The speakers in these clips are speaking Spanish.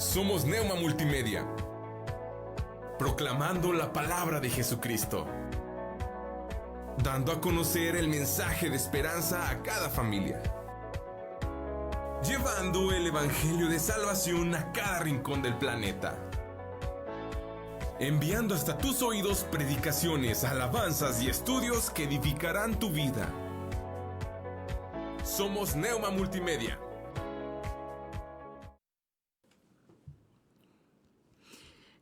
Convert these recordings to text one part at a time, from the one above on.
Somos Neuma Multimedia, proclamando la palabra de Jesucristo, dando a conocer el mensaje de esperanza a cada familia, llevando el evangelio de salvación a cada rincón del planeta, enviando hasta tus oídos predicaciones, alabanzas y estudios que edificarán tu vida. Somos Neuma Multimedia.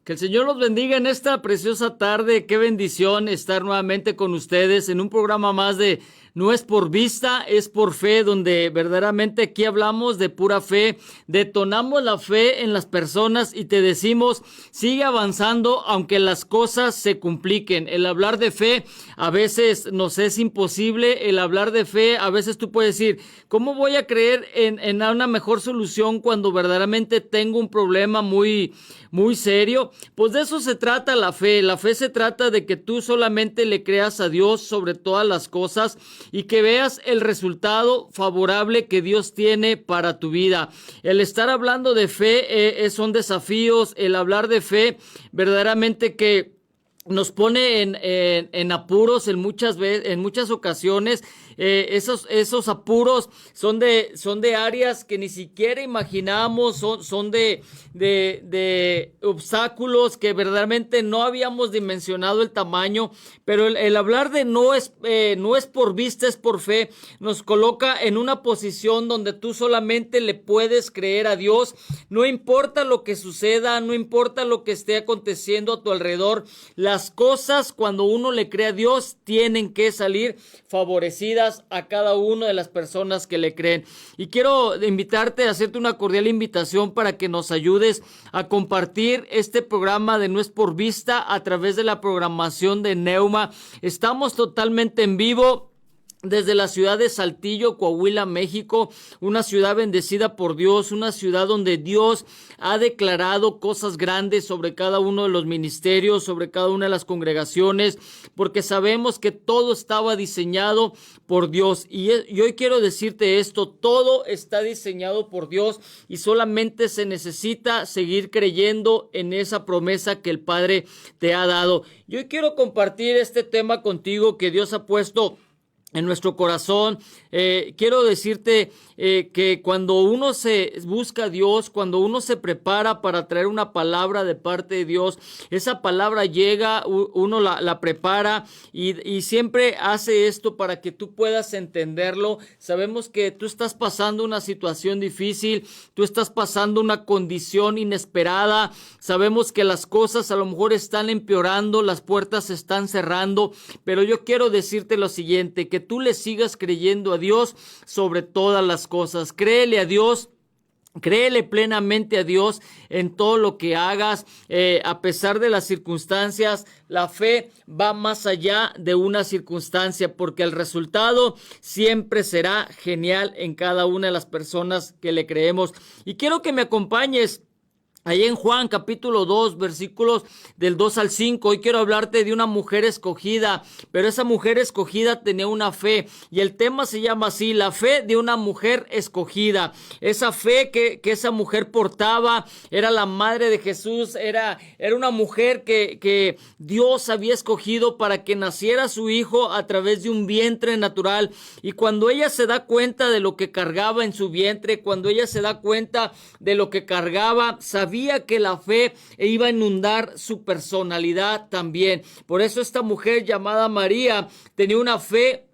Que el Señor los bendiga en esta preciosa tarde. Qué bendición estar nuevamente con ustedes en un programa más de No es por vista, es por fe, donde verdaderamente aquí hablamos de pura fe, detonamos la fe en las personas y te decimos, sigue avanzando aunque las cosas se compliquen. El hablar de fe a veces nos es imposible, el hablar de fe a veces tú puedes decir, ¿cómo voy a creer en una mejor solución cuando verdaderamente tengo un problema muy serio? Pues de eso se trata la fe. La fe se trata de que tú solamente le creas a Dios sobre todas las cosas y que veas el resultado favorable que Dios tiene para tu vida. El estar hablando de fe son desafíos. El hablar de fe verdaderamente que nos pone en apuros en muchas ocasiones. Esos apuros son de áreas que ni siquiera imaginamos, son de obstáculos que verdaderamente no habíamos dimensionado el tamaño, pero el hablar de no es por vista, es por fe, nos coloca en una posición donde tú solamente le puedes creer a Dios, no importa lo que suceda, no importa lo que esté aconteciendo a tu alrededor, las cosas cuando uno le cree a Dios tienen que salir favorecidas a cada una de las personas que le creen. Y quiero invitarte a hacerte una cordial invitación para que nos ayudes a compartir este programa de No es por vista a través de la programación de Neuma. Estamos totalmente en vivo desde la ciudad de Saltillo, Coahuila, México, una ciudad bendecida por Dios, una ciudad donde Dios ha declarado cosas grandes sobre cada uno de los ministerios, sobre cada una de las congregaciones, porque sabemos que todo estaba diseñado por Dios. Y hoy quiero decirte esto, todo está diseñado por Dios y solamente se necesita seguir creyendo en esa promesa que el Padre te ha dado. Y hoy quiero compartir este tema contigo que Dios ha puesto en nuestro corazón. Quiero decirte que cuando uno se busca a Dios, cuando uno se prepara para traer una palabra de parte de Dios, esa palabra llega, uno la prepara y siempre hace esto para que tú puedas entenderlo. Sabemos que tú estás pasando una situación difícil, tú estás pasando una condición inesperada, sabemos que las cosas a lo mejor están empeorando, las puertas se están cerrando, pero yo quiero decirte lo siguiente, que tú le sigas creyendo a Dios sobre todas las cosas. Créele a Dios. Créele plenamente a Dios en todo lo que hagas, a pesar de las circunstancias. La fe va más allá de una circunstancia, porque el resultado siempre será genial en cada una de las personas que le creemos. Y quiero que me acompañes ahí en Juan capítulo 2, versículos del 2 al 5, hoy quiero hablarte de una mujer escogida, pero esa mujer escogida tenía una fe, y el tema se llama así, la fe de una mujer escogida. Esa fe que esa mujer portaba, era la madre de Jesús, era una mujer que Dios había escogido para que naciera su hijo a través de un vientre natural, y cuando ella se da cuenta de lo que cargaba en su vientre, cuando ella se da cuenta de lo que cargaba, sabía que la fe iba a inundar su personalidad también. Por eso esta mujer llamada María tenía una fe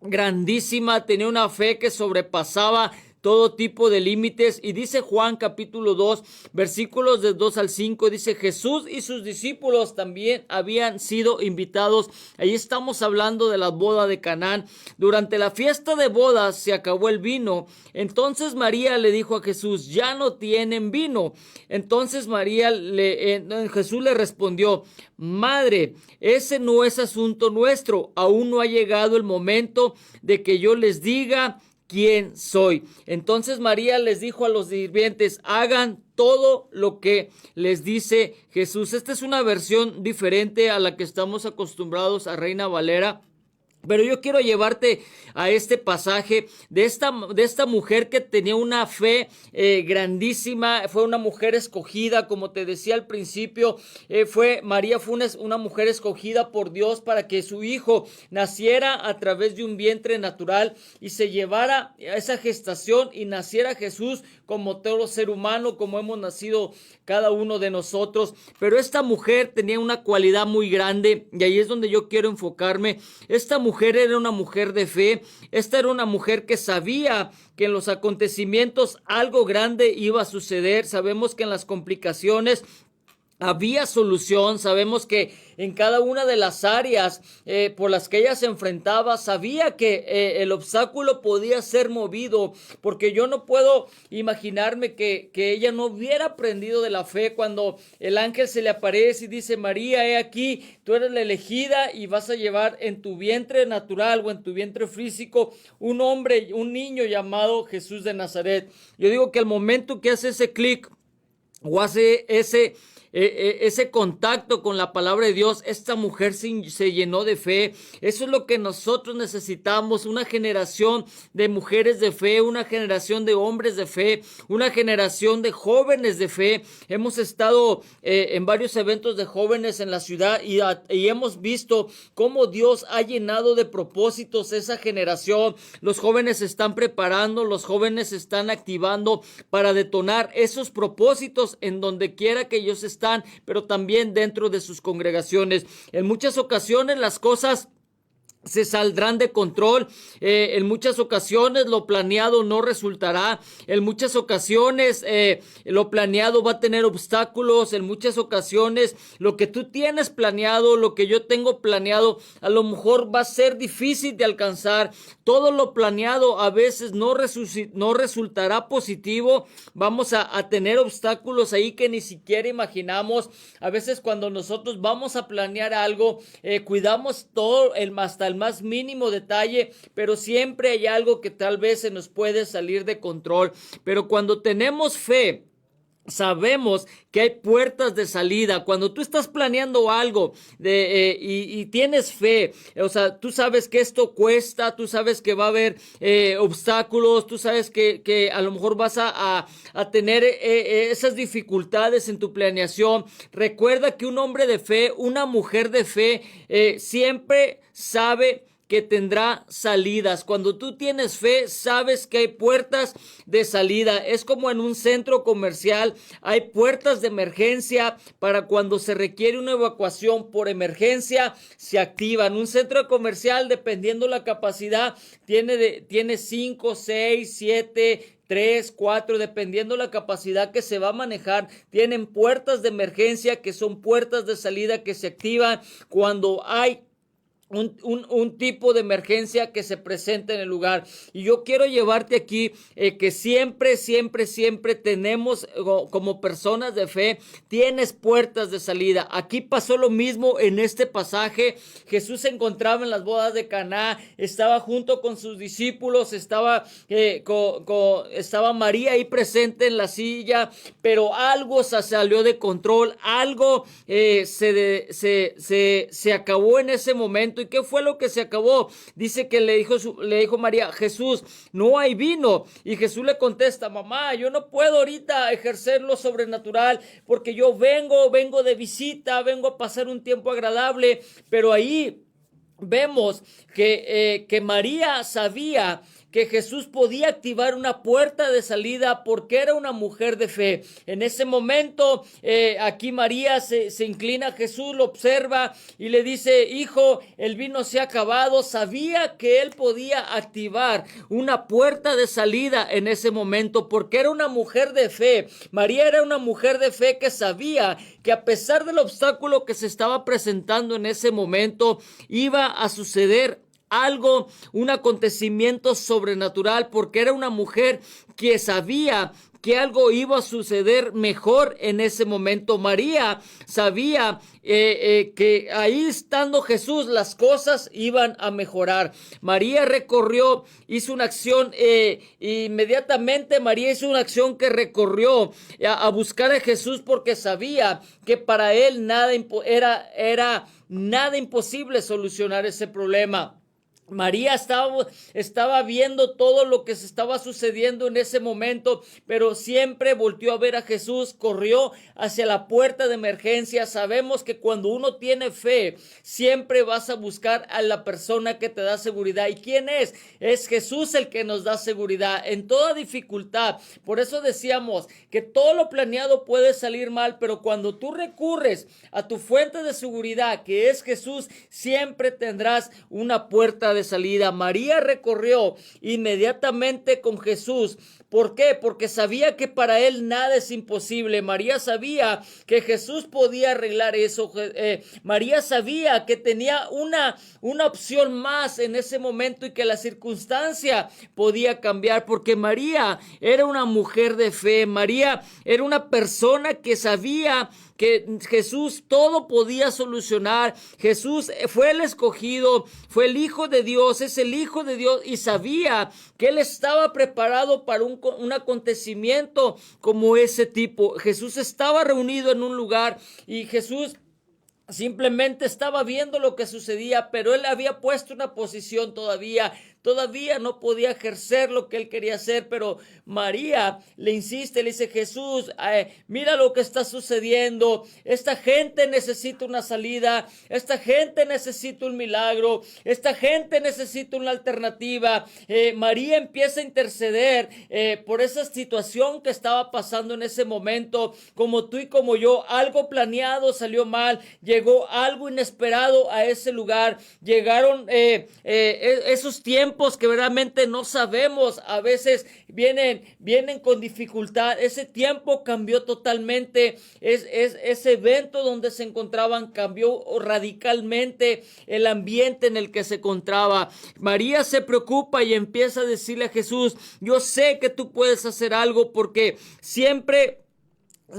grandísima, tenía una fe que sobrepasaba todo tipo de límites. Y dice Juan capítulo 2, versículos de 2 al 5, dice: Jesús y sus discípulos también habían sido invitados. Ahí estamos hablando de la boda de Canaán. Durante la fiesta de bodas se acabó el vino. Entonces María le dijo a Jesús: ya no tienen vino. Entonces Jesús le respondió: Madre, ese no es asunto nuestro. Aún no ha llegado el momento de que yo les diga quién soy. Entonces María les dijo a los sirvientes: hagan todo lo que les dice Jesús. Esta es una versión diferente a la que estamos acostumbrados a Reina Valera. Pero yo quiero llevarte a este pasaje de esta mujer que tenía una fe grandísima. Fue una mujer escogida, como te decía al principio. María fue una mujer escogida por Dios para que su hijo naciera a través de un vientre natural y se llevara a esa gestación y naciera Jesús como todo ser humano, como hemos nacido cada uno de nosotros. Pero esta mujer tenía una cualidad muy grande y ahí es donde yo quiero enfocarme. Esta mujer era una mujer de fe. Esta era una mujer que sabía que en los acontecimientos algo grande iba a suceder. Sabemos que en las complicaciones había solución. Sabemos que en cada una de las áreas por las que ella se enfrentaba, sabía que el obstáculo podía ser movido, porque yo no puedo imaginarme que ella no hubiera aprendido de la fe cuando el ángel se le aparece y dice: María, he aquí, tú eres la elegida y vas a llevar en tu vientre natural o en tu vientre físico un hombre, un niño llamado Jesús de Nazaret. Yo digo que al momento que hace ese clic o hace ese contacto con la palabra de Dios, esta mujer se llenó de fe. Eso es lo que nosotros necesitamos, una generación de mujeres de fe, una generación de hombres de fe, una generación de jóvenes de fe. Hemos estado en varios eventos de jóvenes en la ciudad y hemos visto cómo Dios ha llenado de propósitos esa generación. Los jóvenes se están preparando, los jóvenes se están activando para detonar esos propósitos en donde quiera que ellos estén, pero también dentro de sus congregaciones. En muchas ocasiones las cosas se saldrán de control. En muchas ocasiones lo planeado no resultará. En muchas ocasiones lo planeado va a tener obstáculos. En muchas ocasiones lo que tú tienes planeado, lo que yo tengo planeado, a lo mejor va a ser difícil de alcanzar. Todo lo planeado a veces no resultará positivo. Vamos a tener obstáculos ahí que ni siquiera imaginamos. A veces cuando nosotros vamos a planear algo, cuidamos todo hasta el más mínimo detalle, pero siempre hay algo que tal vez se nos puede salir de control. Pero cuando tenemos fe, sabemos que hay puertas de salida. Cuando tú estás planeando algo y tienes fe, o sea, tú sabes que esto cuesta, tú sabes que va a haber obstáculos, tú sabes que a lo mejor vas a tener esas dificultades en tu planeación. Recuerda que un hombre de fe, una mujer de fe, siempre sabe que tendrá salidas. Cuando tú tienes fe, sabes que hay puertas de salida. Es como en un centro comercial, hay puertas de emergencia para cuando se requiere una evacuación por emergencia, se activan. Un centro comercial, dependiendo la capacidad, tiene 5, 6, 7, 3, 4, dependiendo la capacidad que se va a manejar. Tienen puertas de emergencia que son puertas de salida que se activan cuando hay un tipo de emergencia que se presenta en el lugar. Y yo quiero llevarte aquí que siempre tenemos, como personas de fe, tienes puertas de salida. Aquí pasó lo mismo en este pasaje. Jesús se encontraba en las bodas de Caná, estaba junto con sus discípulos, estaba María ahí presente en la silla, pero algo se salió de control, algo se acabó en ese momento. ¿Y qué fue lo que se acabó? Dice que le dijo María: Jesús, no hay vino. Y Jesús le contesta: mamá, yo no puedo ahorita ejercer lo sobrenatural porque yo vengo de visita, vengo a pasar un tiempo agradable. Pero ahí vemos que María sabía que Jesús podía activar una puerta de salida porque era una mujer de fe. En ese momento, aquí María se inclina a Jesús, lo observa y le dice: hijo, el vino se ha acabado. Sabía que él podía activar una puerta de salida en ese momento porque era una mujer de fe. María era una mujer de fe que sabía que a pesar del obstáculo que se estaba presentando en ese momento, iba a suceder algo, un acontecimiento sobrenatural, porque era una mujer que sabía que algo iba a suceder mejor en ese momento. María sabía que ahí estando Jesús las cosas iban a mejorar. María hizo una acción, inmediatamente María hizo una acción que recorrió a buscar a Jesús porque sabía que para él era nada imposible solucionar ese problema. María estaba viendo todo lo que se estaba sucediendo en ese momento, pero siempre volteó a ver a Jesús, corrió hacia la puerta de emergencia. Sabemos que cuando uno tiene fe, siempre vas a buscar a la persona que te da seguridad. ¿Y quién es? Es Jesús el que nos da seguridad en toda dificultad. Por eso decíamos que todo lo planeado puede salir mal, pero cuando tú recurres a tu fuente de seguridad, que es Jesús, siempre tendrás una puerta de salida. María recorrió inmediatamente con Jesús. ¿Por qué? Porque sabía que para él nada es imposible. María sabía que Jesús podía arreglar eso. María sabía que tenía una opción más en ese momento y que la circunstancia podía cambiar, porque María era una mujer de fe. María era una persona que sabía que Jesús todo podía solucionar. Jesús fue el escogido, fue el Hijo de Dios, es el Hijo de Dios, y sabía que él estaba preparado para un acontecimiento como ese tipo. Jesús estaba reunido en un lugar y Jesús simplemente estaba viendo lo que sucedía, pero él había puesto una posición todavía no podía ejercer lo que él quería hacer, pero María le insiste, le dice: Jesús, mira lo que está sucediendo, esta gente necesita una salida, esta gente necesita un milagro, esta gente necesita una alternativa. María empieza a interceder por esa situación que estaba pasando en ese momento. Como tú y como yo, algo planeado salió mal, llegó algo inesperado a ese lugar, llegaron esos tiempos que verdaderamente no sabemos, a veces vienen con dificultad. Ese tiempo cambió totalmente, ese evento donde se encontraban cambió radicalmente el ambiente en el que se encontraba. María se preocupa y empieza a decirle a Jesús: yo sé que tú puedes hacer algo, porque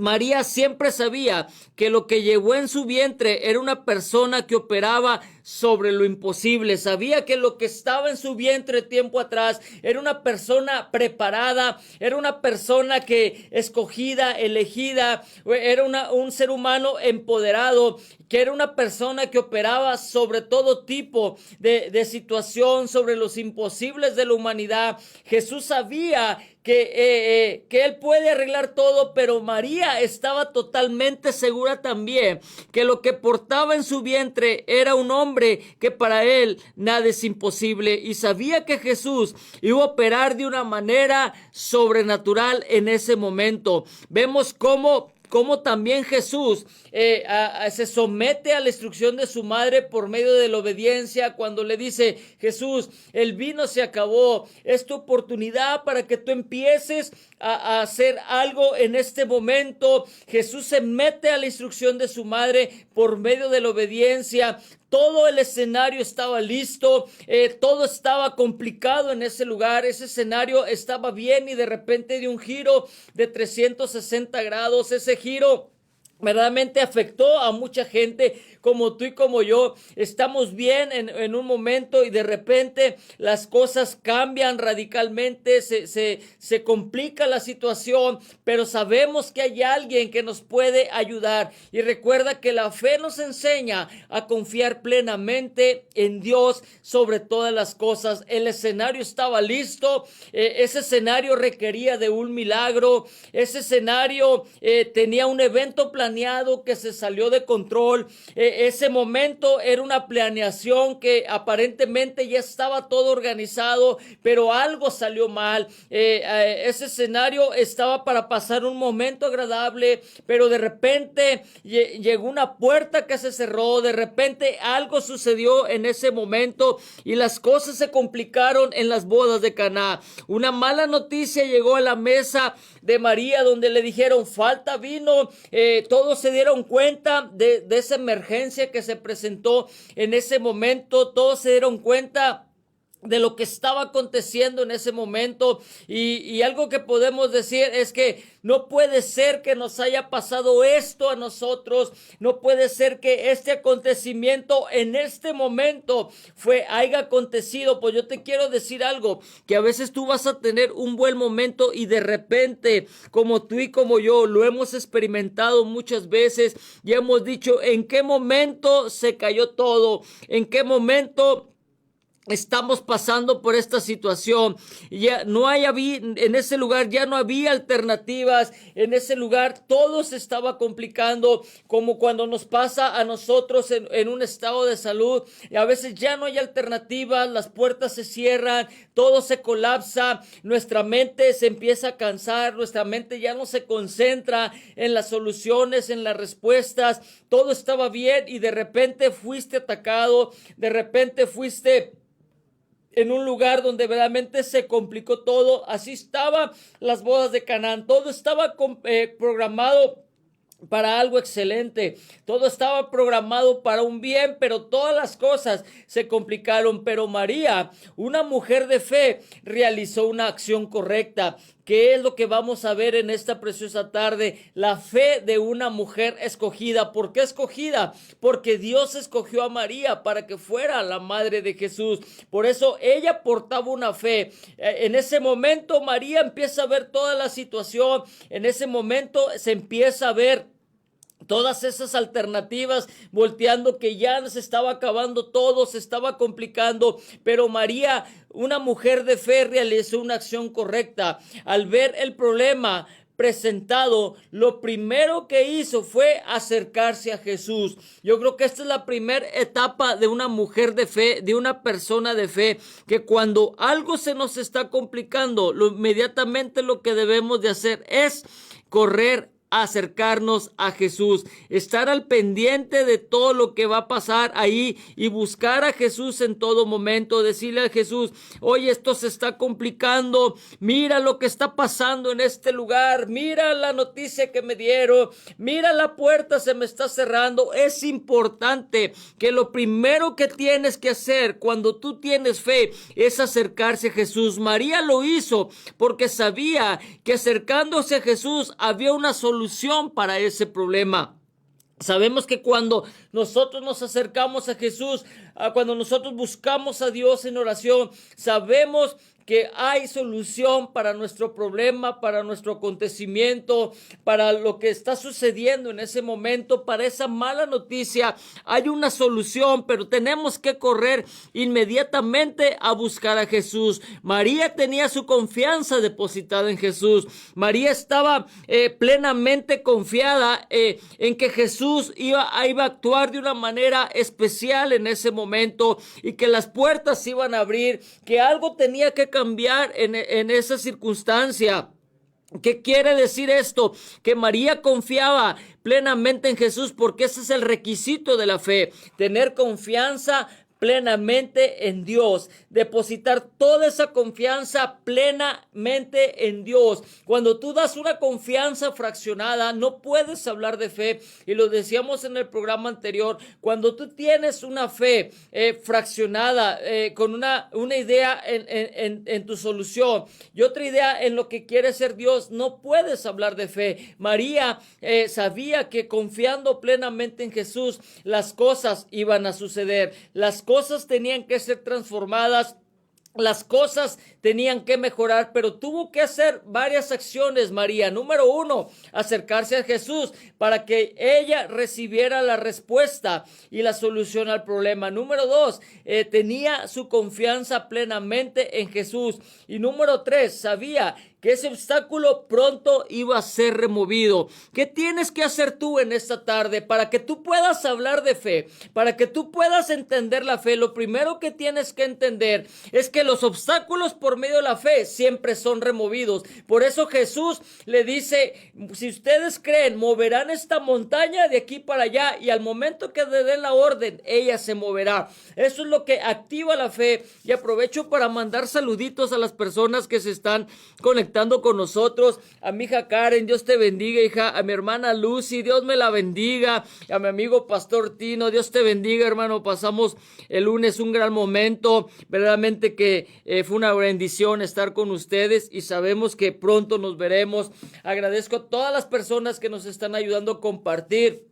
María siempre sabía que lo que llevó en su vientre era una persona que operaba sobre lo imposible. Sabía que lo que estaba en su vientre tiempo atrás era una persona preparada, era una persona que escogida, elegida, era un ser humano empoderado, que era una persona que operaba sobre todo tipo de situación, sobre los imposibles de la humanidad. Jesús sabía que él puede arreglar todo, pero María estaba totalmente segura también que lo que portaba en su vientre era un hombre que para él nada es imposible, y sabía que Jesús iba a operar de una manera sobrenatural en ese momento. Vemos cómo también Jesús se somete a la instrucción de su madre por medio de la obediencia, cuando le dice: Jesús, el vino se acabó, es tu oportunidad para que tú empieces a hacer algo en este momento. Jesús se mete a la instrucción de su madre por medio de la obediencia. Todo el escenario estaba listo, todo estaba complicado en ese lugar. Ese escenario estaba bien y de repente dio un giro de 360 grados. Ese giro verdaderamente afectó a mucha gente, como tú y como yo. Estamos bien en un momento y de repente las cosas cambian radicalmente, se complica la situación, pero sabemos que hay alguien que nos puede ayudar. Y recuerda que la fe nos enseña a confiar plenamente en Dios sobre todas las cosas. El escenario estaba listo, ese escenario requería de un milagro, ese escenario tenía un evento planeado que se salió de control. Ese momento era una planeación que aparentemente ya estaba todo organizado, pero algo salió mal. Ese escenario estaba para pasar un momento agradable, pero de repente llegó una puerta que se cerró. De repente algo sucedió en ese momento y las cosas se complicaron en las bodas de Caná. Una mala noticia llegó a la mesa de María, donde le dijeron: falta vino. Todos se dieron cuenta de esa emergencia que se presentó en ese momento. Todos se dieron cuenta de lo que estaba aconteciendo en ese momento, y algo que podemos decir es que no puede ser que nos haya pasado esto a nosotros. No puede ser que este acontecimiento en este momento haya acontecido. Pues yo te quiero decir algo, que a veces tú vas a tener un buen momento y de repente, como tú y como yo lo hemos experimentado muchas veces, y hemos dicho: ¿en qué momento se cayó todo? ¿En qué momento estamos pasando por esta situación. Ya no en ese lugar ya no había alternativas. En ese lugar todo se estaba complicando, como cuando nos pasa a nosotros en un estado de salud. Y a veces ya no hay alternativas, las puertas se cierran, todo se colapsa, nuestra mente se empieza a cansar, nuestra mente ya no se concentra en las soluciones, en las respuestas. Todo estaba bien y de repente fuiste atacado, de repente fuiste en un lugar donde verdaderamente se complicó todo. Así estaban las bodas de Canaán. Todo estaba programado para algo excelente. Todo estaba programado para un bien, pero todas las cosas se complicaron. Pero María, una mujer de fe, realizó una acción correcta. ¿Qué es lo que vamos a ver en esta preciosa tarde? La fe de una mujer escogida. ¿Por qué escogida? Porque Dios escogió a María para que fuera la madre de Jesús. Por eso ella portaba una fe. En ese momento María empieza a ver toda la situación. En ese momento se empieza a ver todas esas alternativas volteando, que ya se estaba acabando todo, se estaba complicando, pero María, una mujer de fe, realizó una acción correcta. Al ver el problema presentado, lo primero que hizo fue acercarse a Jesús. Yo creo que esta es la primera etapa de una mujer de fe, de una persona de fe, que cuando algo se nos está complicando, inmediatamente lo que debemos de hacer es correr, acercarnos a Jesús, estar al pendiente de todo lo que va a pasar ahí y buscar a Jesús en todo momento, decirle a Jesús: oye, esto se está complicando, mira lo que está pasando en este lugar, mira la noticia que me dieron, mira la puerta se me está cerrando. Es importante que lo primero que tienes que hacer cuando tú tienes fe es acercarse a Jesús. María lo hizo porque sabía que acercándose a Jesús había una solución para ese problema. Sabemos que cuando nosotros nos acercamos a Jesús, cuando nosotros buscamos a Dios en oración, sabemos que hay solución para nuestro problema, para nuestro acontecimiento, para lo que está sucediendo en ese momento, para esa mala noticia. Hay una solución, pero tenemos que correr inmediatamente a buscar a Jesús. María tenía su confianza depositada en Jesús. María estaba plenamente confiada en que Jesús iba a actuar de una manera especial en ese momento y que las puertas se iban a abrir, que algo tenía que cambiar en esa circunstancia. ¿Qué quiere decir esto? Que María confiaba plenamente en Jesús, porque ese es el requisito de la fe: tener confianza plenamente en Dios, depositar toda esa confianza plenamente en Dios. Cuando tú das una confianza fraccionada, no puedes hablar de fe, y lo decíamos en el programa anterior. Cuando tú tienes una fe fraccionada, con una idea en tu solución y otra idea en lo que quiere ser Dios, no puedes hablar de fe. María sabía que confiando plenamente en Jesús, las cosas iban a suceder, las cosas tenían que ser transformadas, las cosas tenían que mejorar, pero tuvo que hacer varias acciones María. Número 1, acercarse a Jesús para que ella recibiera la respuesta y la solución al problema. Número 2, tenía su confianza plenamente en Jesús. Y número 3, sabía que ese obstáculo pronto iba a ser removido. ¿Qué tienes que hacer tú en esta tarde para que tú puedas hablar de fe, para que tú puedas entender la fe? Lo primero que tienes que entender es que los obstáculos por medio de la fe siempre son removidos. Por eso Jesús le dice: si ustedes creen, moverán esta montaña de aquí para allá, y al momento que le den la orden, ella se moverá. Eso es lo que activa la fe. Y aprovecho para mandar saluditos a las personas que se están conectando con nosotros. A mi hija Karen, Dios te bendiga, hija. A mi hermana Lucy, Dios me la bendiga. A mi amigo Pastor Tino, Dios te bendiga, hermano. Pasamos el lunes un gran momento, verdaderamente que fue una bendición estar con ustedes, y sabemos que pronto nos veremos. Agradezco a todas las personas que nos están ayudando a compartir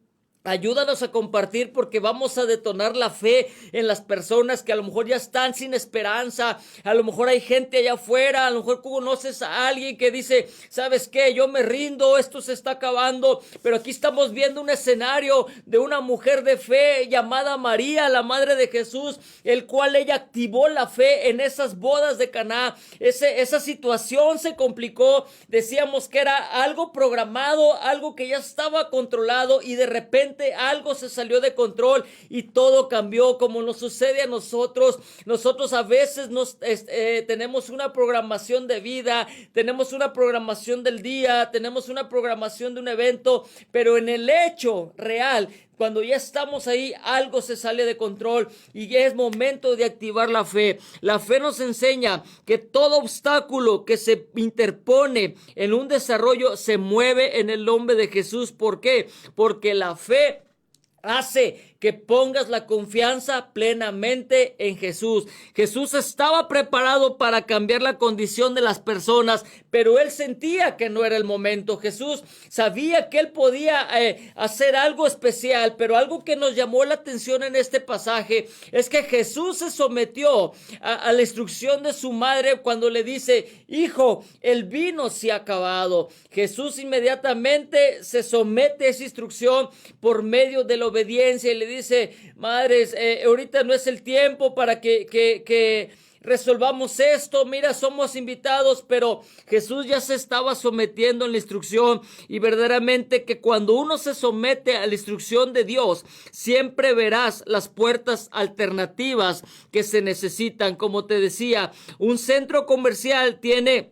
Ayúdanos a compartir porque vamos a detonar la fe en las personas que a lo mejor ya están sin esperanza. A lo mejor hay gente allá afuera, a lo mejor conoces a alguien que dice, ¿sabes qué? Yo me rindo, esto se está acabando. Pero aquí estamos viendo un escenario de una mujer de fe llamada María, la madre de Jesús, el cual ella activó la fe en esas bodas de Caná. Esa situación se complicó. Decíamos que era algo programado, algo que ya estaba controlado y de repente algo se salió de control y todo cambió, como nos sucede a nosotros. Nosotros a veces tenemos una programación de vida, tenemos una programación del día, tenemos una programación de un evento, pero en el hecho real, cuando ya estamos ahí, algo se sale de control y ya es momento de activar la fe. La fe nos enseña que todo obstáculo que se interpone en un desarrollo se mueve en el nombre de Jesús. ¿Por qué? Porque la fe hace que pongas la confianza plenamente en Jesús. Jesús estaba preparado para cambiar la condición de las personas, pero él sentía que no era el momento. Jesús sabía que él podía hacer algo especial, pero algo que nos llamó la atención en este pasaje es que Jesús se sometió a la instrucción de su madre cuando le dice, hijo, el vino se ha acabado. Jesús inmediatamente se somete a esa instrucción por medio de la obediencia y le dice, madres, ahorita no es el tiempo para que resolvamos esto, mira, somos invitados, pero Jesús ya se estaba sometiendo en la instrucción y verdaderamente que cuando uno se somete a la instrucción de Dios, siempre verás las puertas alternativas que se necesitan. Como te decía, un centro comercial tiene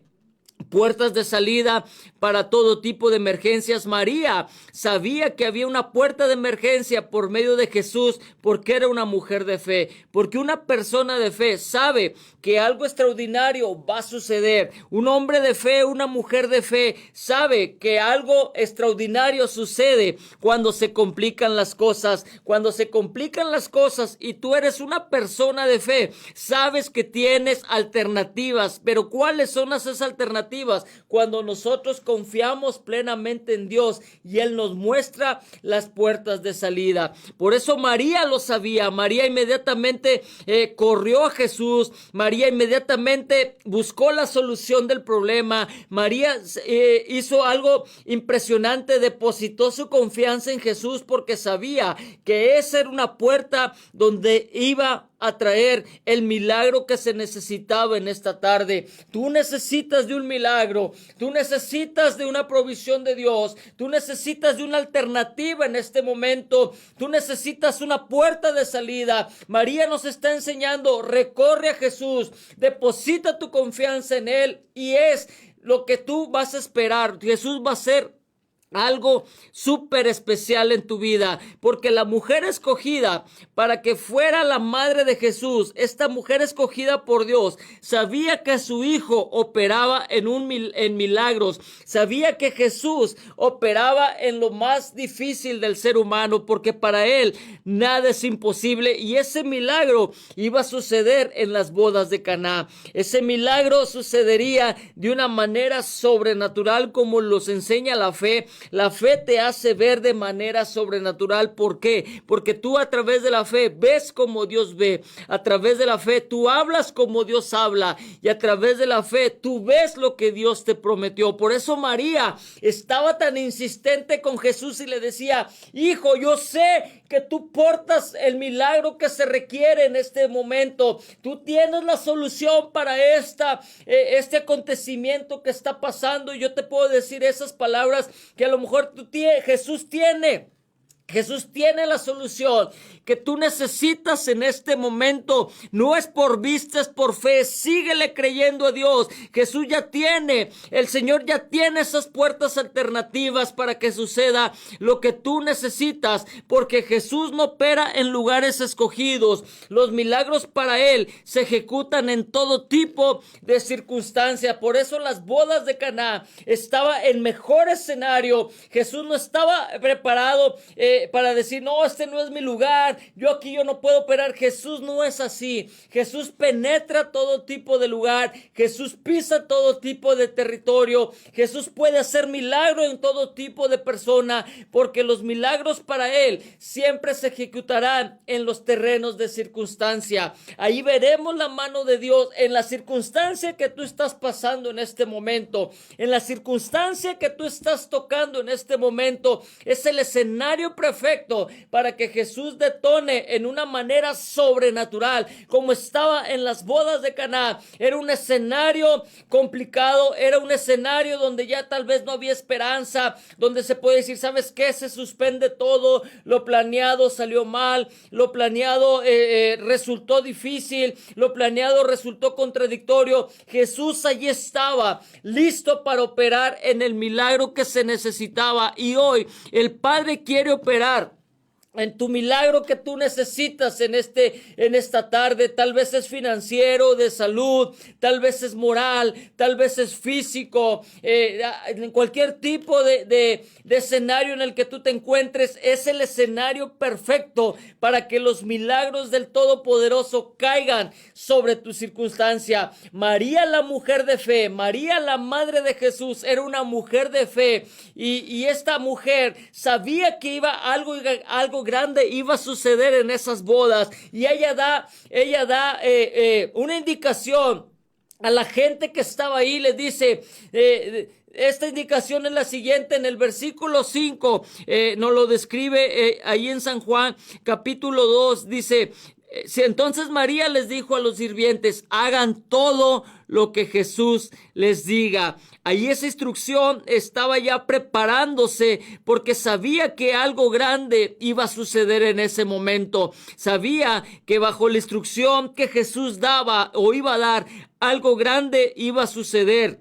puertas de salida para todo tipo de emergencias. María sabía que había una puerta de emergencia por medio de Jesús porque era una mujer de fe, porque una persona de fe sabe que algo extraordinario va a suceder. Un hombre de fe, una mujer de fe sabe que algo extraordinario sucede cuando se complican las cosas. Cuando se complican las cosas y tú eres una persona de fe, sabes que tienes alternativas. Pero ¿cuáles son esas alternativas? Cuando nosotros confiamos plenamente en Dios y Él nos muestra las puertas de salida. Por eso María lo sabía. María inmediatamente corrió a Jesús. María inmediatamente buscó la solución del problema. María hizo algo impresionante, depositó su confianza en Jesús porque sabía que esa era una puerta donde iba a traer el milagro que se necesitaba en esta tarde. Tú necesitas de un milagro, tú necesitas de una provisión de Dios, tú necesitas de una alternativa en este momento, tú necesitas una puerta de salida. María nos está enseñando, recorre a Jesús, deposita tu confianza en Él y es lo que tú vas a esperar. Jesús va a ser algo súper especial en tu vida, porque la mujer escogida para que fuera la madre de Jesús, esta mujer escogida por Dios, sabía que su hijo operaba en milagros, sabía que Jesús operaba en lo más difícil del ser humano, porque para él nada es imposible, y ese milagro iba a suceder en las bodas de Caná. Ese milagro sucedería de una manera sobrenatural, como los enseña la fe. La fe te hace ver de manera sobrenatural. ¿Por qué? Porque tú a través de la fe ves como Dios ve. A través de la fe tú hablas como Dios habla. Y a través de la fe tú ves lo que Dios te prometió. Por eso María estaba tan insistente con Jesús y le decía, hijo, yo sé que tú portas el milagro que se requiere en este momento. Tú tienes la solución para este acontecimiento que está pasando. Y yo te puedo decir esas palabras que a lo mejor Jesús tiene la solución que tú necesitas en este momento. No es por vista, es por fe. Síguele creyendo a Dios. Jesús el Señor ya tiene esas puertas alternativas para que suceda lo que tú necesitas, porque Jesús no opera en lugares escogidos. Los milagros para Él se ejecutan en todo tipo de circunstancia. Por eso las bodas de Caná estaba en mejor escenario. Jesús no estaba preparado para decir, no, este no es mi lugar, yo no puedo operar. Jesús no es así. Jesús penetra todo tipo de lugar, Jesús pisa todo tipo de territorio, Jesús puede hacer milagro en todo tipo de persona, porque los milagros para Él siempre se ejecutarán en los terrenos de circunstancia. Ahí veremos la mano de Dios en la circunstancia que tú estás pasando en este momento, en la circunstancia que tú estás tocando en este momento. Es el escenario perfecto para que Jesús detone en una manera sobrenatural, como estaba en las bodas de Caná. Era un escenario complicado, era un escenario donde ya tal vez no había esperanza, donde se puede decir, ¿sabes qué? Se suspende todo, lo planeado salió mal, lo planeado resultó difícil, lo planeado resultó contradictorio. Jesús allí estaba, listo para operar en el milagro que se necesitaba, y hoy el Padre quiere operar en tu milagro que tú necesitas en esta tarde. Tal vez es financiero, de salud, tal vez es moral, tal vez es físico, en cualquier tipo de escenario en el que tú te encuentres. Es el escenario perfecto para que los milagros del Todopoderoso caigan sobre tu circunstancia. María, la mujer de fe, María, la madre de Jesús, era una mujer de fe, y esta mujer sabía que algo grande iba a suceder en esas bodas, y ella da una indicación a la gente que estaba ahí. Le dice, esta indicación es la siguiente: en el versículo 5 nos lo describe ahí en San Juan capítulo 2, dice, entonces María les dijo a los sirvientes, hagan todo lo que Jesús les diga. Ahí esa instrucción estaba ya preparándose, porque sabía que algo grande iba a suceder en ese momento. Sabía que bajo la instrucción que Jesús daba o iba a dar, algo grande iba a suceder.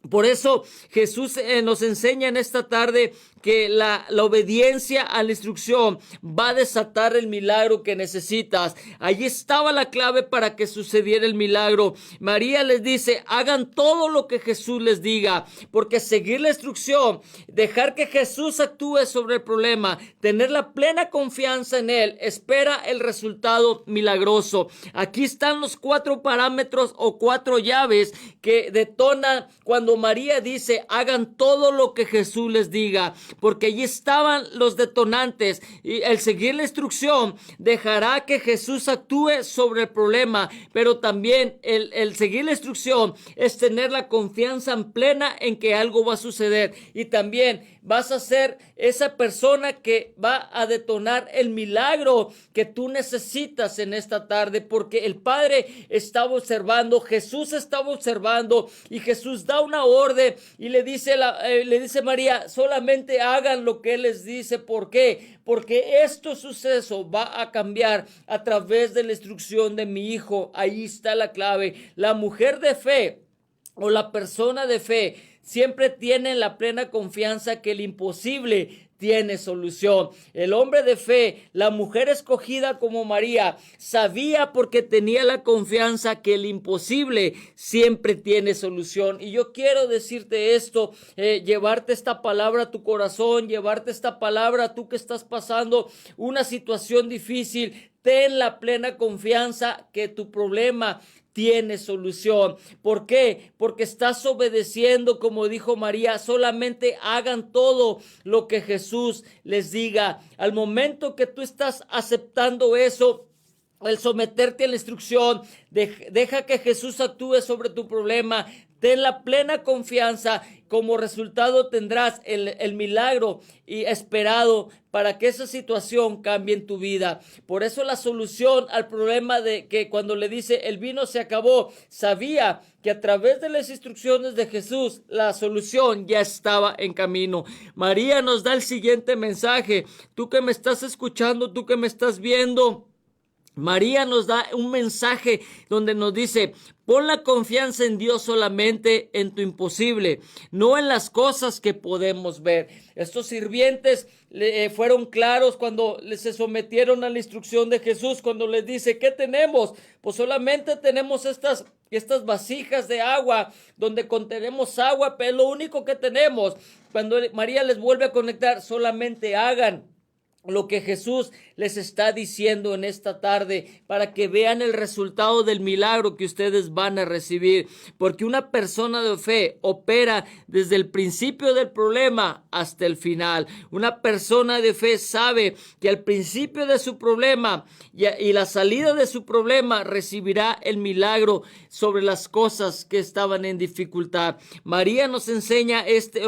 Por eso Jesús nos enseña en esta tarde que la obediencia a la instrucción va a desatar el milagro que necesitas. Allí estaba la clave para que sucediera el milagro. María les dice, hagan todo lo que Jesús les diga, porque seguir la instrucción, dejar que Jesús actúe sobre el problema, tener la plena confianza en Él, espera el resultado milagroso. Aquí están los 4 parámetros o 4 llaves que detonan cuando María dice, hagan todo lo que Jesús les diga, porque allí estaban los detonantes, y el seguir la instrucción dejará que Jesús actúe sobre el problema, pero también el seguir la instrucción es tener la confianza plena en que algo va a suceder, y también vas a ser esa persona que va a detonar el milagro que tú necesitas en esta tarde, porque el Padre estaba observando, Jesús estaba observando, y Jesús da una orden y le dice María, solamente hagan lo que Él les dice. ¿Por qué? Porque este suceso va a cambiar a través de la instrucción de mi hijo. Ahí está la clave. La mujer de fe o la persona de fe siempre tiene la plena confianza que el imposible tiene solución. El hombre de fe, la mujer escogida como María, sabía, porque tenía la confianza, que el imposible siempre tiene solución. Y yo quiero decirte esto, llevarte esta palabra a tu corazón, llevarte esta palabra, tú que estás pasando una situación difícil. Ten la plena confianza que tu problema tiene solución. ¿Por qué? Porque estás obedeciendo, como dijo María. Solamente hagan todo lo que Jesús les diga. Al momento que tú estás aceptando eso, el someterte a la instrucción, deja que Jesús actúe sobre tu problema. Ten la plena confianza. Como resultado tendrás el milagro y esperado para que esa situación cambie en tu vida. Por eso la solución al problema de que cuando le dice el vino se acabó, sabía que a través de las instrucciones de Jesús la solución ya estaba en camino. María nos da el siguiente mensaje. Tú que me estás escuchando, tú que me estás viendo, María nos da un mensaje donde nos dice, pon la confianza en Dios solamente en tu imposible, no en las cosas que podemos ver. Estos sirvientes fueron claros cuando se sometieron a la instrucción de Jesús, cuando les dice, ¿qué tenemos? Pues solamente tenemos estas vasijas de agua donde contenemos agua, pero es lo único que tenemos. Cuando María les vuelve a conectar, solamente hagan lo que Jesús les está diciendo en esta tarde para que vean el resultado del milagro que ustedes van a recibir, porque una persona de fe opera desde el principio del problema hasta el final. Una persona de fe sabe que al principio de su problema y la salida de su problema recibirá el milagro sobre las cosas que estaban en dificultad. María nos enseña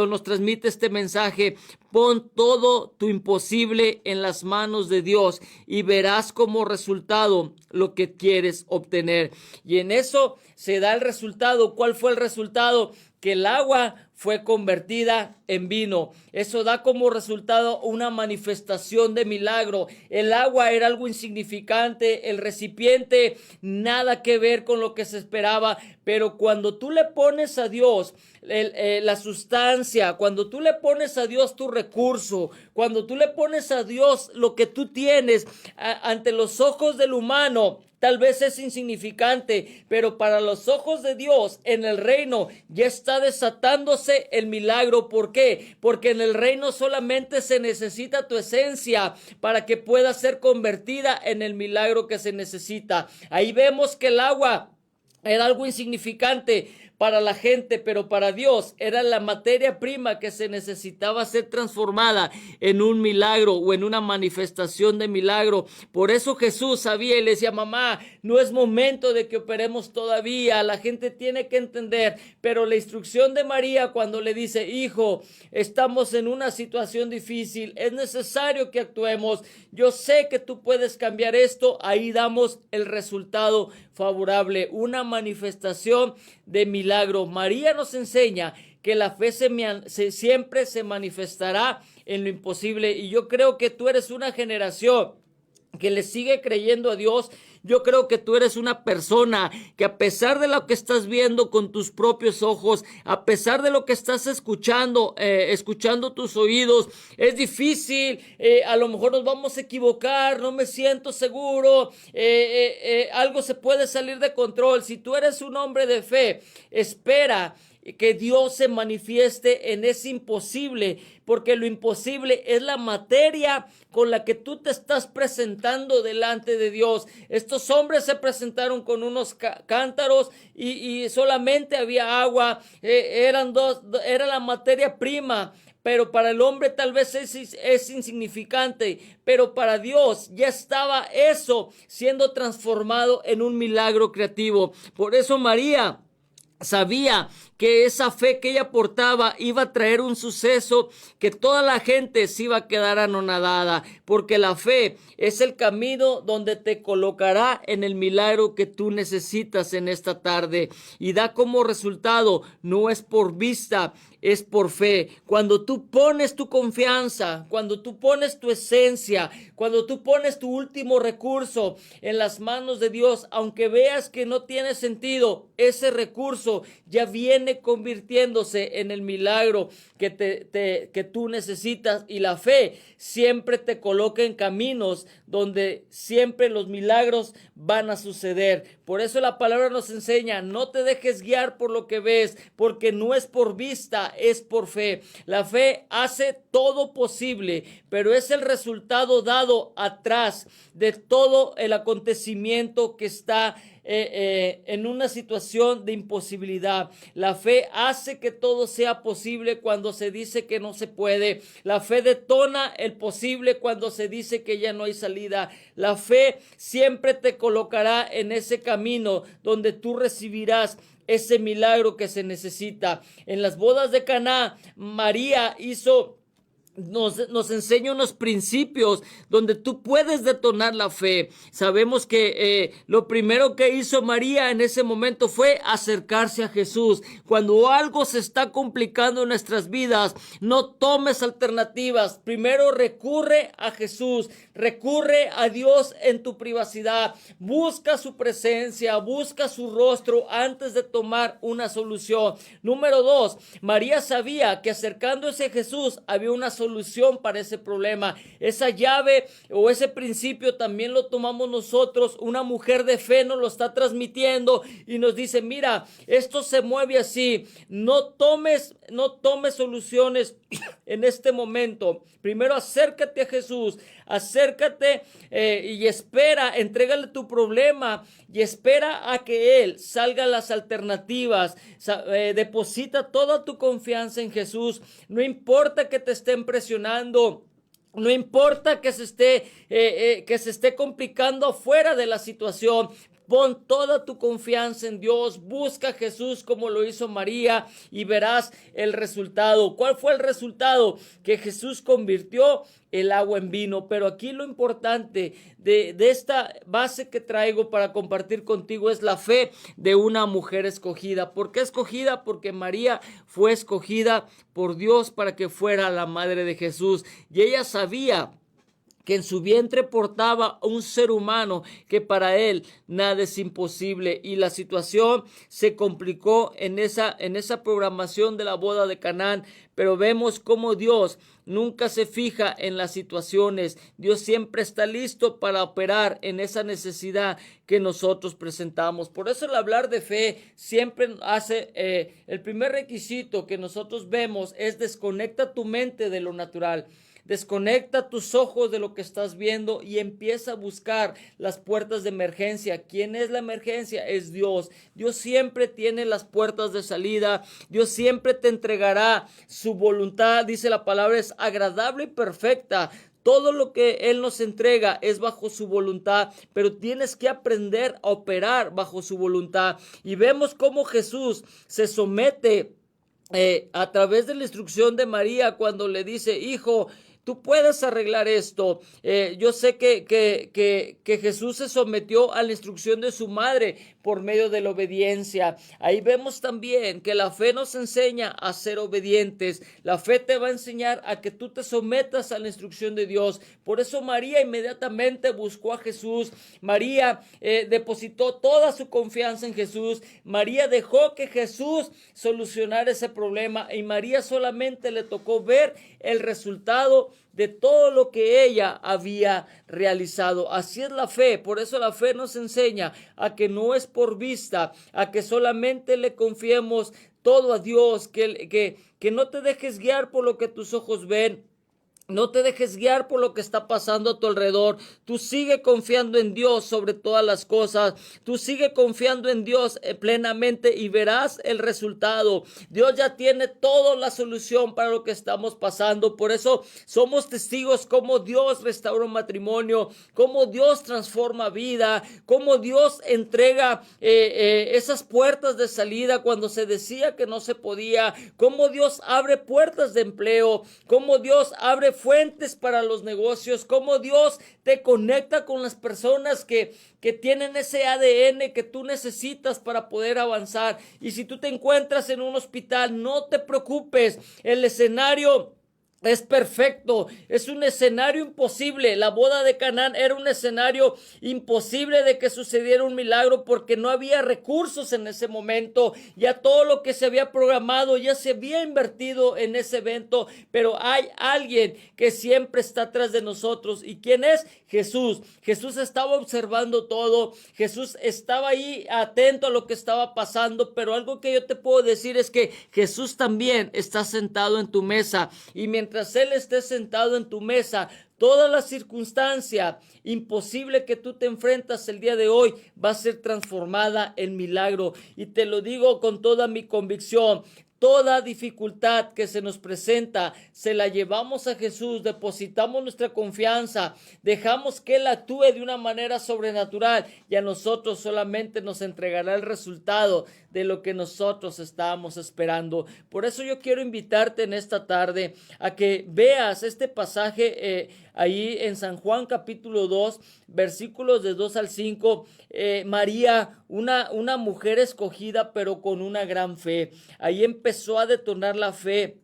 nos transmite este mensaje: pon todo tu imposible en las manos de Dios y verás como resultado lo que quieres obtener. Y en eso se da el resultado. ¿Cuál fue el resultado? Que el agua fue convertida en vino. Eso da como resultado una manifestación de milagro. El agua era algo insignificante, el recipiente nada que ver con lo que se esperaba, pero cuando tú le pones a Dios la sustancia, cuando tú le pones a Dios tu recurso, cuando tú le pones a Dios lo que tú tienes ante los ojos del humano, tal vez es insignificante, pero para los ojos de Dios en el reino ya está desatándose el milagro. ¿Por qué? Porque en el reino solamente se necesita tu esencia para que pueda ser convertida en el milagro que se necesita. Ahí vemos que el agua era algo insignificante para la gente, pero para Dios era la materia prima que se necesitaba ser transformada en un milagro o en una manifestación de milagro. Por eso Jesús sabía y le decía: mamá, no es momento de que operemos todavía, la gente tiene que entender. Pero la instrucción de María cuando le dice: hijo, estamos en una situación difícil, es necesario que actuemos, yo sé que tú puedes cambiar esto, ahí damos el resultado favorable, una manifestación de milagro. María nos enseña que la fe siempre se manifestará en lo imposible, y yo creo que tú eres una generación que le sigue creyendo a Dios. Yo creo que tú eres una persona que, a pesar de lo que estás viendo con tus propios ojos, a pesar de lo que estás escuchando tus oídos, es difícil, a lo mejor nos vamos a equivocar, no me siento seguro, algo se puede salir de control. Si tú eres un hombre de fe, espera que Dios se manifieste en ese imposible, porque lo imposible es la materia con la que tú te estás presentando delante de Dios. Estos hombres se presentaron con unos cántaros y solamente había agua, era la materia prima. Pero para el hombre tal vez es insignificante, pero para Dios ya estaba eso siendo transformado en un milagro creativo. Por eso María sabía que esa fe que ella portaba iba a traer un suceso, que toda la gente se iba a quedar anonadada, porque la fe es el camino donde te colocará en el milagro que tú necesitas en esta tarde, y da como resultado, no es por vista, es por fe. Cuando tú pones tu confianza, cuando tú pones tu esencia, cuando tú pones tu último recurso en las manos de Dios, aunque veas que no tiene sentido, ese recurso ya viene convirtiéndose en el milagro que tú necesitas. Y la fe siempre te coloca en caminos donde siempre los milagros van a suceder. Por eso la palabra nos enseña: no te dejes guiar por lo que ves, porque no es por vista, es por fe. La fe hace todo posible, pero es el resultado dado atrás de todo el acontecimiento que está en una situación de imposibilidad. La fe hace que todo sea posible cuando se dice que no se puede. La fe detona el posible cuando se dice que ya no hay salida. La fe siempre te colocará en ese camino donde tú recibirás ese milagro que se necesita. En las bodas de Caná, María nos enseña unos principios donde tú puedes detonar la fe. Sabemos que lo primero que hizo María en ese momento fue acercarse a Jesús. Cuando algo se está complicando en nuestras vidas, no tomes alternativas. Primero recurre a Jesús, recurre a Dios en tu privacidad. Busca su presencia, busca su rostro antes de tomar una solución. Número 2, María sabía que acercándose a Jesús había una solución solución para ese problema. Esa llave o ese principio también lo tomamos nosotros. Una mujer de fe nos lo está transmitiendo y nos dice, mira, esto se mueve así. No tomes soluciones en este momento. Primero acércate a Jesús, acércate y espera, entrégale tu problema y espera a que Él salga las alternativas. Deposita toda tu confianza en Jesús. No importa que te estén presionando. No importa que se esté complicando fuera de la situación. Pon toda tu confianza en Dios, busca a Jesús como lo hizo María y verás el resultado. ¿Cuál fue el resultado? Que Jesús convirtió el agua en vino. Pero aquí lo importante de esta base que traigo para compartir contigo es la fe de una mujer escogida. ¿Por qué escogida? Porque María fue escogida por Dios para que fuera la madre de Jesús y ella sabía que en su vientre portaba un ser humano, que para él nada es imposible, y la situación se complicó en esa programación de la boda de Canaán. Pero vemos cómo Dios nunca se fija en las situaciones. Dios siempre está listo para operar en esa necesidad que nosotros presentamos. Por eso el hablar de fe siempre hace, el primer requisito que nosotros vemos es desconecta tu mente de lo natural. Desconecta tus ojos de lo que estás viendo y empieza a buscar las puertas de emergencia. ¿Quién es la emergencia? Es Dios. Dios siempre tiene las puertas de salida. Dios siempre te entregará su voluntad. Dice la palabra, es agradable y perfecta. Todo lo que Él nos entrega es bajo su voluntad, pero tienes que aprender a operar bajo su voluntad. Y vemos cómo Jesús se somete a través de la instrucción de María cuando le dice, hijo, tú puedes arreglar esto. Yo sé que Jesús se sometió a la instrucción de su madre por medio de la obediencia. Ahí vemos también que la fe nos enseña a ser obedientes. La fe te va a enseñar a que tú te sometas a la instrucción de Dios. Por eso María inmediatamente buscó a Jesús. María depositó toda su confianza en Jesús. María dejó que Jesús solucionara ese problema y María solamente le tocó ver el resultado de todo lo que ella había realizado. Así es la fe. Por eso la fe nos enseña a que no es por vista, a que solamente le confiemos todo a Dios, que no te dejes guiar por lo que tus ojos ven. No te dejes guiar por lo que está pasando a tu alrededor. Tú sigue confiando en Dios sobre todas las cosas. Tú sigue confiando en Dios plenamente y verás el resultado. Dios ya tiene toda la solución para lo que estamos pasando. Por eso somos testigos cómo Dios restaura un matrimonio, cómo Dios transforma vida, cómo Dios entrega esas puertas de salida cuando se decía que no se podía, cómo Dios abre puertas de empleo, cómo Dios abre fuentes para los negocios, cómo Dios te conecta con las personas que tienen ese ADN que tú necesitas para poder avanzar. Y si tú te encuentras en un hospital, no te preocupes, el escenario es perfecto, es un escenario imposible. La boda de Canaán era un escenario imposible de que sucediera un milagro porque no había recursos en ese momento. Ya todo lo que se había programado ya se había invertido en ese evento, pero hay alguien que siempre está atrás de nosotros. ¿Y quién es? Jesús. Jesús estaba observando todo, Jesús estaba ahí atento a lo que estaba pasando, pero algo que yo te puedo decir es que Jesús también está sentado en tu mesa y mientras Él esté sentado en tu mesa, toda la circunstancia imposible que tú te enfrentas el día de hoy va a ser transformada en milagro. Y te lo digo con toda mi convicción. Toda dificultad que se nos presenta, se la llevamos a Jesús, depositamos nuestra confianza, dejamos que Él actúe de una manera sobrenatural y a nosotros solamente nos entregará el resultado de lo que nosotros estábamos esperando. Por eso yo quiero invitarte en esta tarde a que veas este pasaje ahí en San Juan capítulo 2, versículos de 2 al 5. María, una mujer escogida pero con una gran fe. Ahí empezó a detonar la fe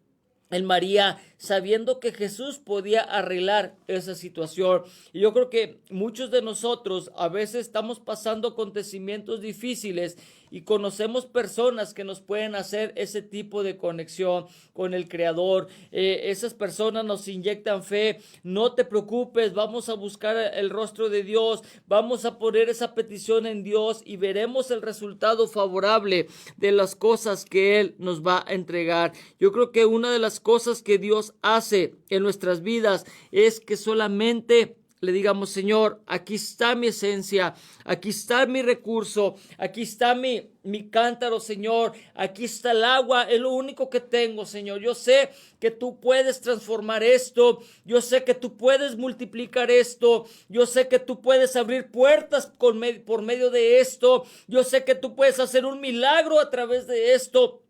en María, sabiendo que Jesús podía arreglar esa situación. Y yo creo que muchos de nosotros a veces estamos pasando acontecimientos difíciles y conocemos personas que nos pueden hacer ese tipo de conexión con el Creador. Esas personas nos inyectan fe. No te preocupes, vamos a buscar el rostro de Dios, vamos a poner esa petición en Dios y veremos el resultado favorable de las cosas que Él nos va a entregar. Yo creo que una de las cosas que Dios hace en nuestras vidas es que solamente le digamos: Señor, aquí está mi esencia, aquí está mi recurso, aquí está mi cántaro, Señor, aquí está el agua, es lo único que tengo, Señor. Yo sé que tú puedes transformar esto, yo sé que tú puedes multiplicar esto, yo sé que tú puedes abrir puertas por medio de esto, yo sé que tú puedes hacer un milagro a través de esto.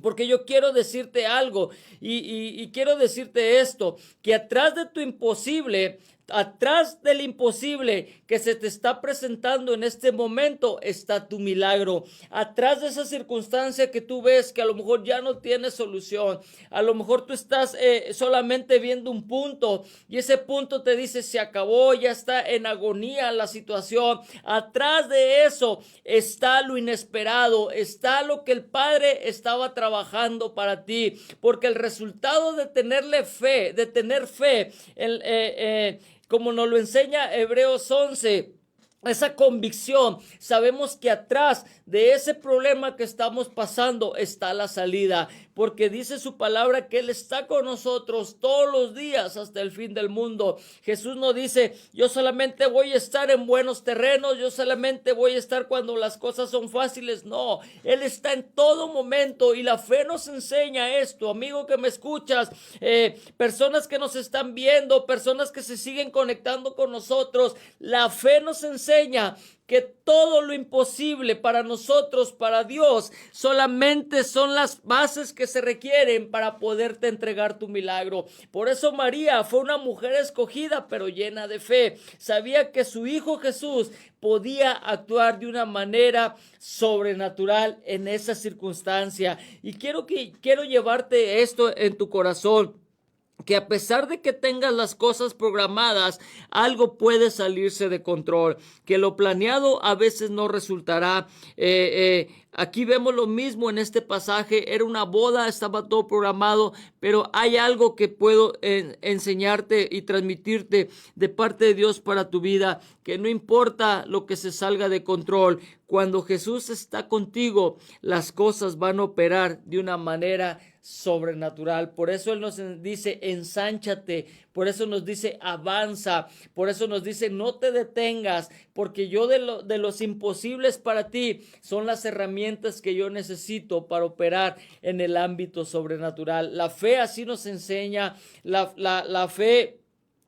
Porque yo quiero decirte algo y quiero decirte esto, que atrás de tu imposible, atrás del imposible que se te está presentando en este momento está tu milagro. Atrás de esa circunstancia que tú ves que a lo mejor ya no tiene solución, a lo mejor tú estás solamente viendo un punto y ese punto te dice se acabó, ya está en agonía la situación. Atrás de eso está lo inesperado, está lo que el Padre estaba trabajando para ti, porque el resultado de tener fe, como nos lo enseña Hebreos 11, esa convicción, sabemos que atrás de ese problema que estamos pasando está la salida, porque dice su palabra que Él está con nosotros todos los días hasta el fin del mundo. Jesús no dice: yo solamente voy a estar en buenos terrenos, yo solamente voy a estar cuando las cosas son fáciles. No, Él está en todo momento y la fe nos enseña esto. Amigo que me escuchas, personas que nos están viendo, personas que se siguen conectando con nosotros, la fe nos enseña que todo lo imposible para nosotros, para Dios, solamente son las bases que se requieren para poderte entregar tu milagro. Por eso María fue una mujer escogida, pero llena de fe. Sabía que su hijo Jesús podía actuar de una manera sobrenatural en esa circunstancia. Y quiero llevarte esto en tu corazón, que a pesar de que tengas las cosas programadas, algo puede salirse de control, que lo planeado a veces no resultará. Aquí vemos lo mismo en este pasaje. Era una boda, estaba todo programado, pero hay algo que puedo enseñarte y transmitirte de parte de Dios para tu vida, que no importa lo que se salga de control, cuando Jesús está contigo, las cosas van a operar de una manera sobrenatural. Por eso Él nos dice: ensánchate. Por eso nos dice: avanza. Por eso nos dice: no te detengas, porque yo de los imposibles para ti son las herramientas que yo necesito para operar en el ámbito sobrenatural. La fe así nos enseña. La fe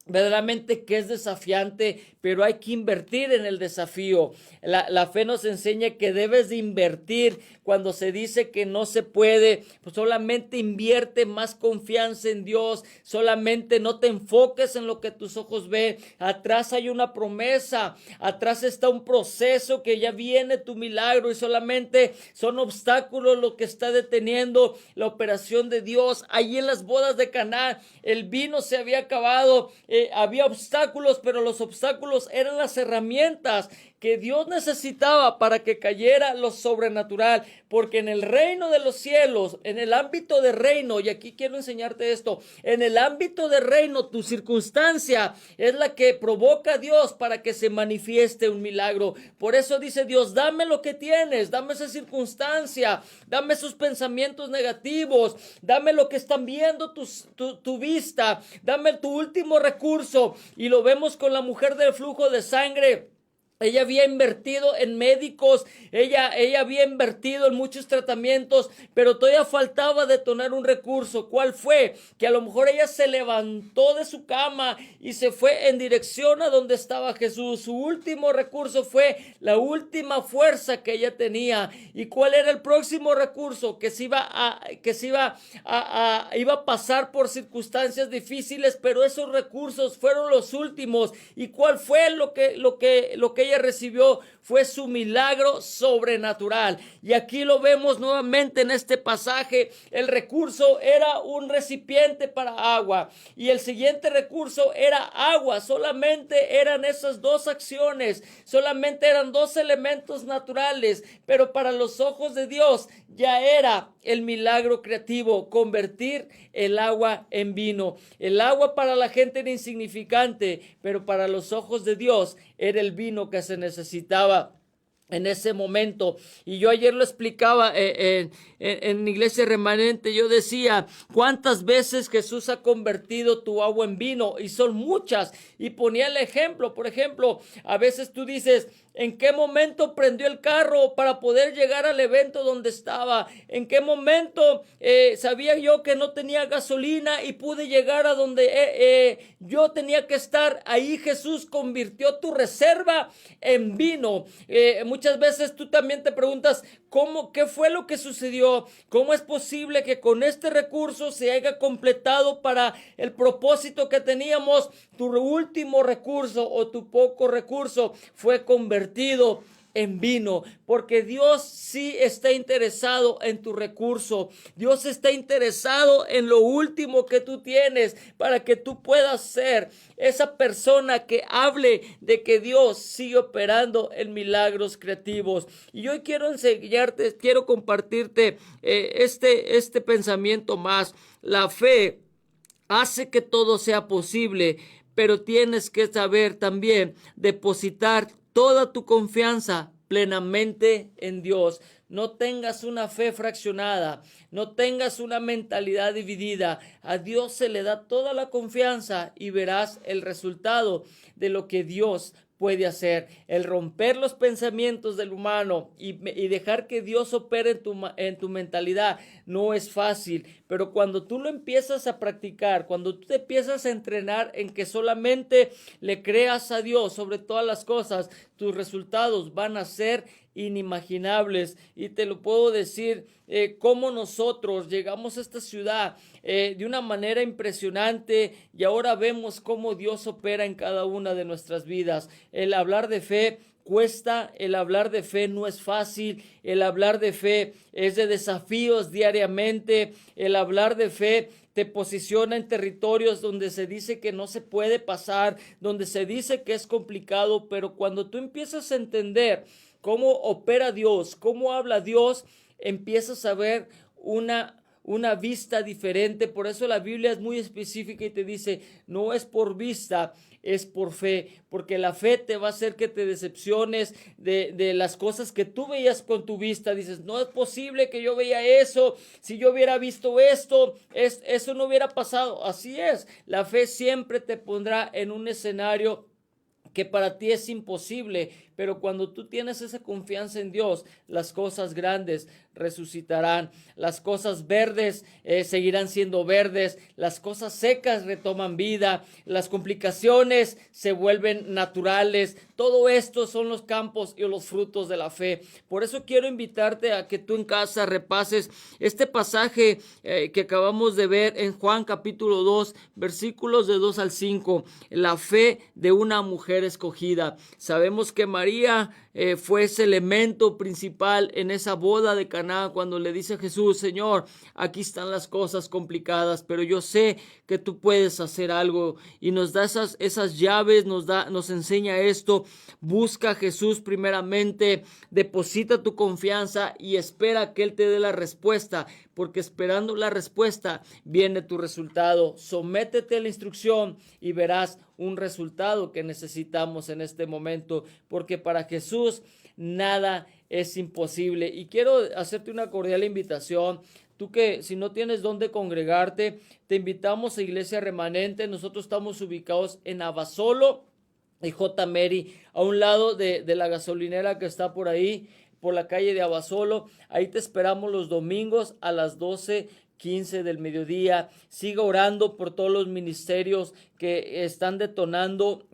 verdaderamente que es desafiante, pero hay que invertir en el desafío. La fe nos enseña que debes de invertir. Cuando se dice que no se puede, pues solamente invierte más confianza en Dios. Solamente no te enfoques en lo que tus ojos ven. Atrás hay una promesa, atrás está un proceso que ya viene tu milagro, y solamente son obstáculos lo que está deteniendo la operación de Dios. Allí en las bodas de Caná, el vino se había acabado. Había obstáculos, pero los obstáculos eran las herramientas que Dios necesitaba para que cayera lo sobrenatural, porque en el reino de los cielos, en el ámbito de reino, y aquí quiero enseñarte esto, en el ámbito de reino, tu circunstancia es la que provoca a Dios para que se manifieste un milagro. Por eso dice Dios: dame lo que tienes, dame esa circunstancia, dame esos pensamientos negativos, dame lo que están viendo tu vista, dame tu último recurso. Y lo vemos con la mujer del flujo de sangre. Ella había invertido en médicos, ella había invertido en muchos tratamientos, pero todavía faltaba detonar un recurso. ¿Cuál fue? Que a lo mejor ella se levantó de su cama y se fue en dirección a donde estaba Jesús. Su último recurso fue la última fuerza que ella tenía. ¿Y cuál era el próximo recurso? Que iba a pasar por circunstancias difíciles, pero esos recursos fueron los últimos. ¿Y cuál fue lo que ella recibió fue su milagro sobrenatural. Y aquí lo vemos nuevamente en este pasaje. El recurso era un recipiente para agua y el siguiente recurso era agua. Solamente eran esas dos acciones, solamente eran dos elementos naturales, pero para los ojos de Dios ya era el milagro creativo, convertir el agua en vino. El agua para la gente era insignificante, pero para los ojos de Dios era el vino que se necesitaba en ese momento. Y yo ayer lo explicaba en Iglesia Remanente. Yo decía, ¿cuántas veces Jesús ha convertido tu agua en vino? Y son muchas. Y ponía el ejemplo, por ejemplo, a veces tú dices, ¿en qué momento prendió el carro para poder llegar al evento donde estaba? ¿En qué momento sabía yo que no tenía gasolina y pude llegar a donde yo tenía que estar? Ahí Jesús convirtió tu reserva en vino. Muchas veces tú también te preguntas, ¿qué fue lo que sucedió? ¿Cómo es posible que con este recurso se haya completado para el propósito que teníamos? Tu último recurso o tu poco recurso fue convertido en vino, porque Dios sí está interesado en tu recurso. Dios está interesado en lo último que tú tienes para que tú puedas ser esa persona que hable de que Dios sigue operando en milagros creativos. Y hoy quiero enseñarte, quiero compartirte este pensamiento más. La fe hace que todo sea posible, pero tienes que saber también depositar toda tu confianza plenamente en Dios. No tengas una fe fraccionada, no tengas una mentalidad dividida. A Dios se le da toda la confianza y verás el resultado de lo que Dios puede hacer. El romper los pensamientos del humano y dejar que Dios opere en tu mentalidad no es fácil, pero cuando tú lo empiezas a practicar, cuando tú te empiezas a entrenar en que solamente le creas a Dios sobre todas las cosas, tus resultados van a ser inimaginables. Y te lo puedo decir, cómo nosotros llegamos a esta ciudad de una manera impresionante, y ahora vemos cómo Dios opera en cada una de nuestras vidas. El hablar de fe cuesta, el hablar de fe no es fácil, el hablar de fe es de desafíos diariamente, el hablar de fe te posiciona en territorios donde se dice que no se puede pasar, donde se dice que es complicado, pero cuando tú empiezas a entender cómo opera Dios, cómo habla Dios, empiezas a ver una vista diferente. Por eso la Biblia es muy específica y te dice, no es por vista, es por fe, porque la fe te va a hacer que te decepciones de las cosas que tú veías con tu vista. Dices, no es posible que yo veía eso, si yo hubiera visto esto, eso no hubiera pasado. Así es, la fe siempre te pondrá en un escenario que para ti es imposible, pero cuando tú tienes esa confianza en Dios, las cosas grandes resucitarán, las cosas verdes seguirán siendo verdes, las cosas secas retoman vida, las complicaciones se vuelven naturales. Todo esto son los campos y los frutos de la fe. Por eso quiero invitarte a que tú en casa repases este pasaje que acabamos de ver en Juan capítulo 2, versículos de 2 al 5, la fe de una mujer escogida. Sabemos que María fue ese elemento principal en esa boda de Caná, cuando le dice a Jesús, Señor, aquí están las cosas complicadas, pero yo sé que tú puedes hacer algo, y nos da esas llaves, nos enseña esto. Busca a Jesús primeramente, deposita tu confianza y espera que Él te dé la respuesta, porque esperando la respuesta viene tu resultado. Sométete a la instrucción y verás un resultado que necesitamos en este momento, porque para Jesús nada es imposible. Y quiero hacerte una cordial invitación. Tú que si no tienes dónde congregarte, te invitamos a Iglesia Remanente. Nosotros estamos ubicados en Abasolo y J. Mary, a un lado de la gasolinera que está por ahí, por la calle de Abasolo. Ahí te esperamos los domingos a las 12:15 del mediodía. Siga orando por todos los ministerios que están detonando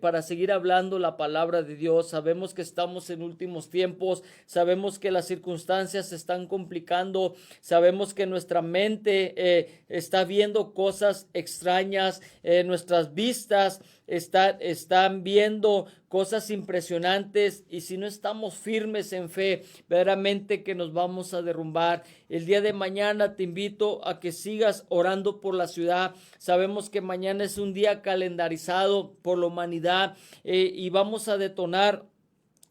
para seguir hablando la palabra de Dios. Sabemos que estamos en últimos tiempos, sabemos que las circunstancias se están complicando, sabemos que nuestra mente está viendo cosas extrañas, nuestras vistas están viendo cosas impresionantes, y si no estamos firmes en fe, verdaderamente que nos vamos a derrumbar. El día de mañana te invito a que sigas orando por la ciudad. Sabemos que mañana es un día calendarizado por la humanidad, y vamos a detonar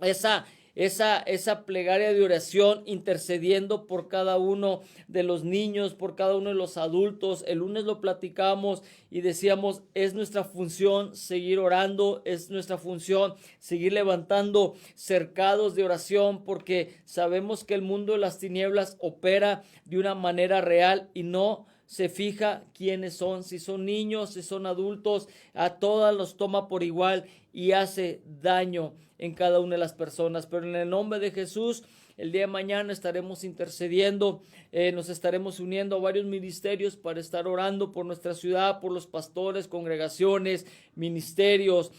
esa plegaria de oración, intercediendo por cada uno de los niños, por cada uno de los adultos. El lunes lo platicamos y decíamos, es nuestra función seguir orando, es nuestra función seguir levantando cercados de oración, porque sabemos que el mundo de las tinieblas opera de una manera real y no se fija quiénes son, si son niños, si son adultos, a todas los toma por igual y hace daño en cada una de las personas. Pero en el nombre de Jesús, el día de mañana estaremos intercediendo, nos estaremos uniendo a varios ministerios para estar orando por nuestra ciudad, por los pastores, congregaciones, ministerios.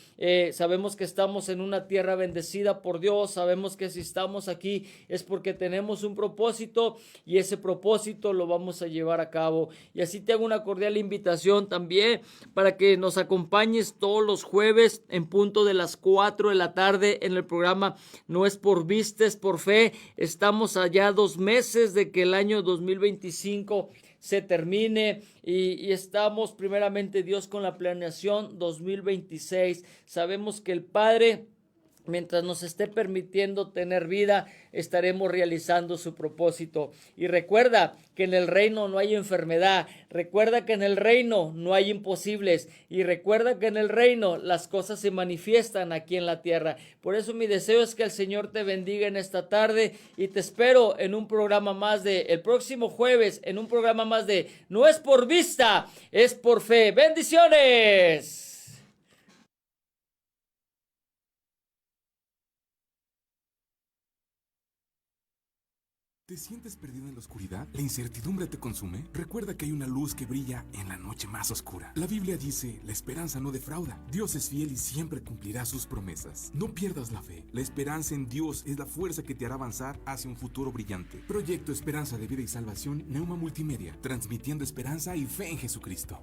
Sabemos que estamos en una tierra bendecida por Dios, sabemos que si estamos aquí es porque tenemos un propósito, y ese propósito lo vamos a llevar a cabo. Y así te hago una cordial invitación también para que nos acompañes todos los jueves en punto de las 4 de la tarde en el programa No es por vista, es por fe. Estamos allá 2 meses de que el año 2025 se termine, y estamos primeramente Dios con la planeación 2026. Sabemos que el Padre, mientras nos esté permitiendo tener vida, estaremos realizando su propósito. Y recuerda que en el reino no hay enfermedad, recuerda que en el reino no hay imposibles, y recuerda que en el reino las cosas se manifiestan aquí en la tierra. Por eso mi deseo es que el Señor te bendiga en esta tarde, y te espero en un programa más el próximo jueves, en un programa más de No es por vista, es por fe. ¡Bendiciones! ¿Te sientes perdido en la oscuridad? ¿La incertidumbre te consume? Recuerda que hay una luz que brilla en la noche más oscura. La Biblia dice, la esperanza no defrauda. Dios es fiel y siempre cumplirá sus promesas. No pierdas la fe. La esperanza en Dios es la fuerza que te hará avanzar hacia un futuro brillante. Proyecto Esperanza de Vida y Salvación, Neuma Multimedia, transmitiendo esperanza y fe en Jesucristo.